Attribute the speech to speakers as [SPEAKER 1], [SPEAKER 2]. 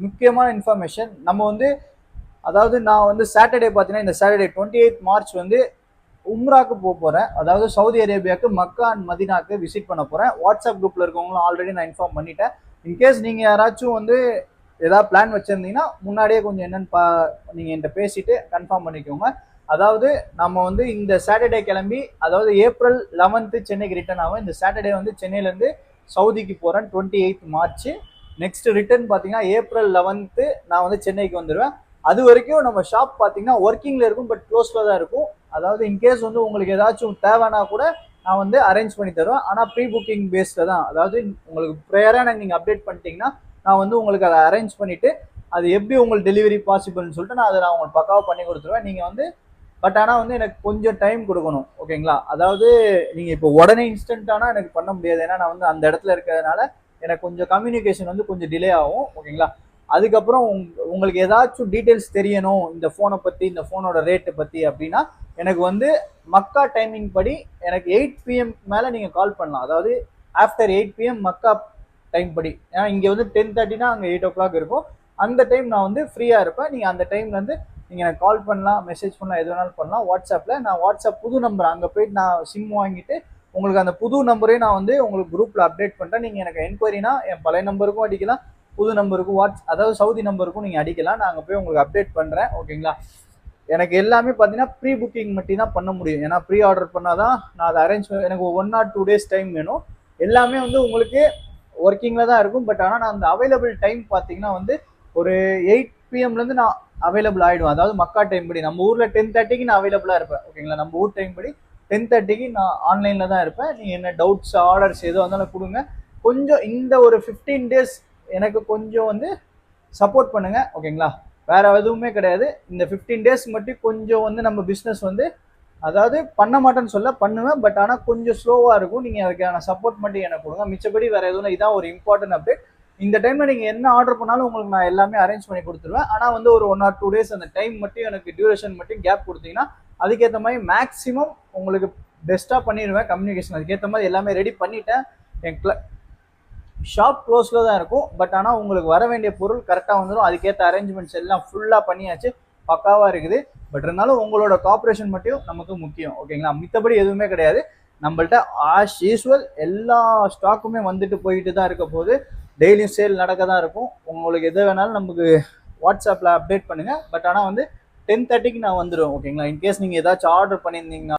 [SPEAKER 1] முக்கியமான இன்ஃபர்மேஷன். நம்ம வந்து அதாவது நான் வந்து சாட்டர்டே பார்த்தீங்கன்னா இந்த சாட்டர்டே 28 மார்ச் வந்து உம்ராக்கு போறேன். அதாவது சவுதி அரேபியாவுக்கு மக்கா அண்ட் மதினாக்கு விசிட் பண்ண போறேன். வாட்ஸ்அப் குரூப்ல இருக்கவங்களும் ஆல்ரெடி நான் இன்ஃபார்ம் பண்ணிட்டேன். இன்கேஸ் நீங்க யாராச்சும் வந்து ஏதாவது பிளான் வச்சிருந்தீங்கன்னா முன்னாடியே கொஞ்சம் என்னன்னு நீங்க என்கிட்ட பேசிட்டு கன்ஃபார்ம் பண்ணிக்கோங்க. அதாவது நம்ம வந்து இந்த சாட்டர்டே கிளம்பி, அதாவது ஏப்ரல் 11 சென்னைக்கு ரிட்டர்ன் ஆகும். இந்த சாட்டர்டே வந்து சென்னையிலேருந்து சவுதிக்கு போகிறேன் 28 மார்ச். நெக்ஸ்ட் ரிட்டர்ன் பார்த்தீங்கன்னா ஏப்ரல் 11 நான் வந்து சென்னைக்கு வந்துடுவேன். அது வரைக்கும் நம்ம ஷாப் பார்த்தீங்கன்னா ஒர்க்கிங்கில் இருக்கும், பட் க்ளோஸில் தான் இருக்கும். அதாவது இன்கேஸ் வந்து உங்களுக்கு ஏதாச்சும் தேவைன்னா கூட நான் வந்து அரேஞ்ச் பண்ணி தருவேன். ஆனால் ப்ரீ புக்கிங் பேஸில் தான். அதாவது உங்களுக்கு ப்ரேயராக எனக்கு நீங்கள் அப்டேட் பண்ணிட்டீங்கன்னா நான் வந்து உங்களுக்கு அதை அரேஞ்ச் பண்ணிவிட்டு அது எப்படி உங்களுக்கு டெலிவரி பாசிபிள்னு சொல்லிட்டு நான் உங்களுக்கு பக்காவாக பண்ணி கொடுத்துருவேன். நீங்கள் வந்து பட் ஆனால் வந்து எனக்கு கொஞ்சம் டைம் கொடுக்கணும், ஓகேங்களா? அதாவது நீங்கள் இப்போ உடனே இன்ஸ்டன்ட்டானா எனக்கு பண்ண முடியாது. ஏன்னா நான் வந்து அந்த இடத்துல இருக்கிறதுனால எனக்கு கொஞ்சம் கம்யூனிகேஷன் வந்து கொஞ்சம் டிலே ஆகும், ஓகேங்களா? அதுக்கப்புறம் உங்களுக்கு ஏதாச்சும் டீட்டெயில்ஸ் தெரியணும் இந்த ஃபோனை பற்றி, இந்த ஃபோனோட ரேட்டை பற்றி அப்படின்னா எனக்கு வந்து மக்கா டைமிங் படி எனக்கு 8 PM மேலே நீங்கள் கால் பண்ணலாம். அதாவது ஆஃப்டர் 8 PM மக்கா டைம் படி. ஏன்னா இங்கே வந்து 10:30னா அங்கே 8 o'clock இருக்கும். அந்த டைம் நான் வந்து ஃப்ரீயாக இருப்பேன். நீங்கள் அந்த டைம்லேருந்து நீங்கள் எனக்கு கால் பண்ணலாம், மெசேஜ் பண்ணலாம், எது வேணாலும் பண்ணலாம். வாட்ஸ்அப்பில் நான் வாட்ஸ்அப் புது நம்பர் அங்கே போயிட்டு நான் சிம் வாங்கிட்டு உங்களுக்கு அந்த புது நம்பரையும் நான் வந்து உங்களுக்கு குரூப்பில் அப்டேட் பண்ணுறேன். நீங்கள் எனக்கு என்கொயரினா என் பழைய நம்பருக்கும் அடிக்கலாம், புது நம்பருக்கும் அதாவது சவுதி நம்பருக்கும் நீங்கள் அடிக்கலாம். நான் அங்கே போய் உங்களுக்கு அப்டேட் பண்ணுறேன், ஓகேங்களா? எனக்கு எல்லாமே பார்த்தீங்கன்னா ப்ரீ புக்கிங் மட்டும் தான் பண்ண முடியும். ஏன்னா ப்ரீ ஆர்டர் பண்ணால் தான் நான் அதை அரேஞ்ச் பண்ண. எனக்கு 1 or 2 days டைம் வேணும். எல்லாமே வந்து உங்களுக்கு ஒர்க்கிங்கில் தான் இருக்கும். பட் ஆனால் நான் அந்த அவைலபிள் டைம் பார்த்தீங்கன்னா வந்து ஒரு 8 PMலேருந்து நான் அவைலபிள் ஆகிடும். அதாவது மக்கா டைம் படி நம்ம ஊரில் 10:30க்கு நான் அவைலபிளாக இருப்பேன், ஓகேங்களா? நம்ம ஊர் டைம் படி 10:30க்கு நான் ஆன்லைனில் தான் இருப்பேன். நீங்கள் என்ன டவுட்ஸ், ஆர்டர்ஸ் எதுவும் வந்தாலும் கொடுங்க. கொஞ்சம் இந்த ஒரு 15 days எனக்கு கொஞ்சம் வந்து சப்போர்ட் பண்ணுங்க, ஓகேங்களா? வேற எதுவுமே கிடையாது. இந்த 15 days மட்டும் கொஞ்சம் வந்து நம்ம பிஸ்னஸ் வந்து அதாவது பண்ண மாட்டேன்னு சொல்ல, பண்ணுவேன். பட் ஆனால் கொஞ்சம் ஸ்லோவாக இருக்கும். நீங்கள் அதுக்கான சப்போர்ட் மட்டும் எனக்கு கொடுங்க. மிச்சப்படி வேற எதுவும் இதான் ஒரு இம்பார்ட்டன்ட் அப்டேட். இந்த டைமில் நீங்கள் என்ன ஆர்டர் பண்ணாலும் உங்களுக்கு நான் எல்லாமே அரேஞ்ச் பண்ணி கொடுத்துருவேன். ஆனால் வந்து ஒரு 1 or 2 days அந்த டைம் மட்டும் எனக்கு டியூரேஷன் மட்டும் கேப் கொடுத்தீங்கன்னா அதுக்கேற்ற மாதிரி மேக்ஸிமம் உங்களுக்கு பெஸ்ட்டாக பண்ணிடுவேன். கம்யூனிகேஷன் அதுக்கேற்ற மாதிரி எல்லாமே ரெடி பண்ணிட்டேன். என் ஷாப் க்ளோஸில் தான் இருக்கும். பட் ஆனால் உங்களுக்கு வர வேண்டிய பொருள் கரெக்டாக வந்துடும். அதுக்கேற்ற அரேஞ்ச்மெண்ட்ஸ் எல்லாம் ஃபுல்லாக பண்ணியாச்சு, பக்காவாக இருக்குது. பட் இருந்தாலும் உங்களோட காப்பரேஷன் மட்டும் நமக்கு முக்கியம், ஓகேங்களா? மித்தபடி எதுவுமே கிடையாது. நம்மள்ட்ட ஆஸ் யூஸ்வல் எல்லா ஸ்டாக்குமே வந்துட்டு போயிட்டு தான் இருக்க போது. டெய்லியும் சேல் நடக்க தான் இருக்கும். உங்களுக்கு எது வேணாலும் நமக்கு வாட்ஸ்அப்பில் அப்டேட் பண்ணுங்கள். பட் ஆனால் வந்து 10:30க்கு நான் வந்துடுவேன், ஓகேங்களா? இன்கேஸ் நீங்கள் ஏதாச்சும் ஆர்டர் பண்ணியிருந்தீங்கன்னா